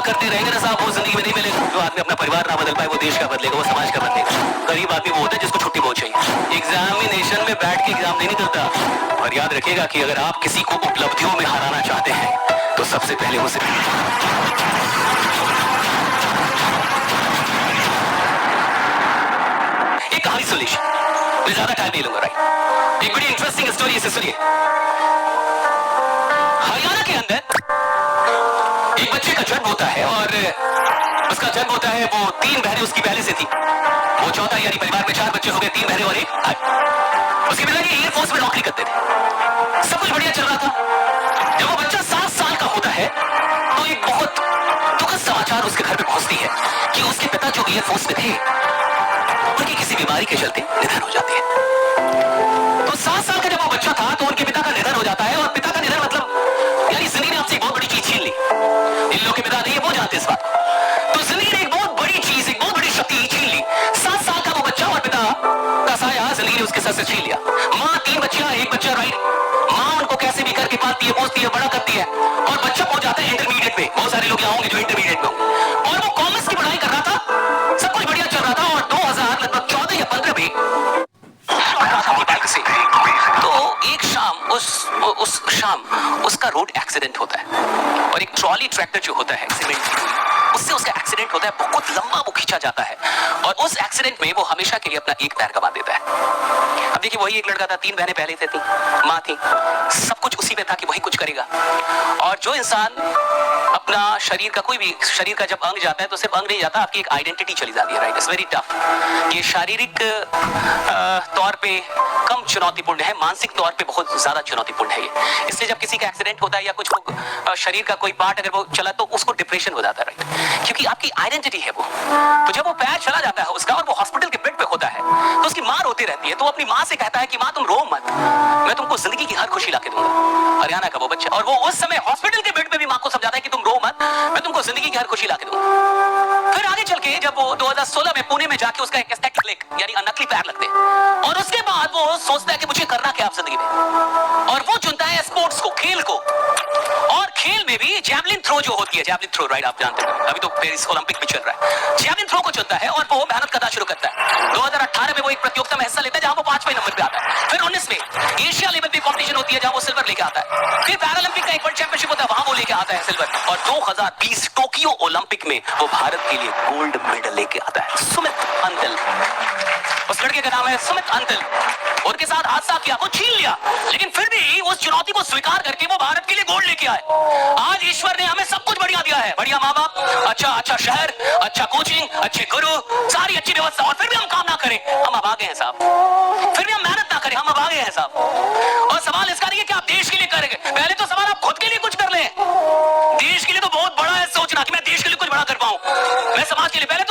करते रहेंगे ना साहब, वो जिंदगी में नहीं मिलेगा। जो आदमी अपना परिवार ना बदल पाए, वो देश का बदलेगा, वो समाज का बदलेगा। गरीब आदमी वो होता है जिसको छुट्टी बहुत चाहिए, एग्जामिनेशन में बैठ के एग्जाम नहीं निकलता। और याद रखिएगा कि अगर आप किसी को उपलब्धियों में हराना चाहते हैं तो सबसे पहले उसे एक कहानी सुन लीजिए, मैं ज्यादा टाइम नहीं लूंगा। राइट, एक बड़ी इंटरेस्टिंग स्टोरी इसे सुनिए। हरियाणा के अंदर एक बच्चे का जन्म होता है और उसका जन्म होता है, वो 3 बहनें उसकी पहले से थी, वो चौथा, यानी परिवार में 4 बच्चे हो गए, 3 बहनें और एक भाई। उसके पिताजी एयरफोर्स में नौकरी करते थे, सब कुछ बढ़िया चल रहा था। जब वो बच्चा 7 साल का होता है तो एक बहुत दुखद समाचार उसके घर पे पहुंचती है कि उसके पिता जो एयरफोर्स में थे उनकी किसी बीमारी के चलते निधन हो जाती है। तो 7 साल का जब वो बच्चा था तो उनके पिता का निधन हो जाता है, और पिता का निधन मतलब यानी जिंदगी ने आपसे एक बहुत बड़ी चीज छीन ली। इन लोगों के पिता नहीं है, वो जानते इस बात को। तो जिंदगी ने एक बहुत बड़ी चीज, एक बहुत बड़ी शक्ति छीन ली। 7 साल का वो बच्चा और पिता का साया जिंदगी ने उसके सर से छीन लिया। माँ 3 बच्चियां, 1 बच्चा। राइट, माँ उनको कैसे भी करके पालती है, पोसती है, बड़ा करती है, और बच्चा पहुंच जाता है इंटरमीडिएट में। बहुत सारे लोग यहाँ होंगे जो इंटरमीडिएट में होंगे, और वो कॉमर्स की पढ़ाई कर रहा था, सब कुछ बढ़िया चल रहा था, और 2014 या 15 में से तो एक शाम उस शाम उसका रोड एक्सीडेंट होता है, और एक ट्रॉली ट्रैक्टर जो होता है सीमेंट की, उससे उसका एक्सीडेंट होता है, बहुत लंबा वो खींचा जाता है, और उस एक्सीडेंट में वो हमेशा के लिए अपना एक पैर गंवा देता है। अब देखिए, वही एक लड़का था, 3 बहनें पहले से थी, माँ थी, सब कुछ उसी में था कि वही कुछ करेगा। और जो इंसान अपना शरीर का, कोई भी शरीर का जब अंग जाता है तो सिर्फ अंग नहीं जाता, आपकी एक आइडेंटिटी चली जाती है। Right, it's very tough. ये शारीरिक तौर पे कम चुनौतीपूर्ण है, मानसिक तौर पे बहुत ज्यादा चुनौतीपूर्ण है ये। इसलिए जब किसी का एक्सीडेंट होता है या कुछ शरीर का कोई पार्ट अगर वो चला तो उसको डिप्रेशन हो जाता है। राइट, क्योंकि आपकी आइडेंटिटी है वो। तो जब वो पैर चला जाता है उसका और वो हॉस्पिटल के बेड पे होता है तो उसकी माँ रोती रहती है, तो वो अपनी माँ से कहता है कि माँ तुम रो मत, मैं तुमको जिंदगी की हर खुशी लाके दूंगा। हरियाणा का वो बच्चा, और वो उस समय हॉस्पिटल के बेड पे भी माँ को समझाता है कि तुम रो मत, मैं तुमको जिंदगी की हर खुशी लाके दूंगा। फिर आगे चल के जब वो 2016 में पुणे में जाके उसका एक एस्थेटिक लेग यानी नकली पैर लगते हैं, और उसके बाद वो सोचता है कि मुझे करना क्या आप जिंदगी में, और वो चुनता है स्पोर्ट्स को, खेल को। और खेल में भी जैवलिन थ्रो जो होती है, जैवलिन थ्रो, राइट, आप जानते हैं, अभी तो पेरिस ओलंपिक में चल रहा है, जैवलिन थ्रो को चुनता है, और वो मेहनत करना शुरू करता है। 2018 में वो एक प्रतियोगिता में हिस्सा लेता है जहां वो 5वें नंबर पे आता है। फिर 19 में एशिया लेवल पे कॉम्पिटिशन होती है जहां वो सिल्वर लेके आता है। फिर पैरालंपिक का एक वर्ल्ड चैंपियनशिप होता है, वहां वो लेके आता है सिल्वर, और 2020 टोक्यो ओलंपिक में वो भारत के लिए गोल्ड मेडल लेके आता है। सुमित अंतल, उस लड़के का नाम है सुमित अंतल। उनके साथ हादसा किया, वो छीन लिया, लेकिन फिर भी उस चुनौती को स्वीकार करके वो भारत के लिए गोल्ड लेके आए। आज ईश्वर ने हमें सब कुछ बढ़िया दिया है, बढ़िया माँ बाप, अच्छा शहर, अच्छा कोचिंग, अच्छे गुरु, सारी अच्छी व्यवस्था, और फिर भी हम काम ना करें, हम अभागे हैं साहब। फिर भी हम मेहनत ना करें, हम अभागे हैं साहब। और सवाल इसका नहीं है कि आप देश के लिए करेंगे, पहले तो सवाल आप खुद के लिए कुछ कर लें। देश के लिए तो बहुत बड़ा है सोचना कि मैं देश के लिए कुछ बड़ा कर पाऊं, मैं समाज के लिए, पहले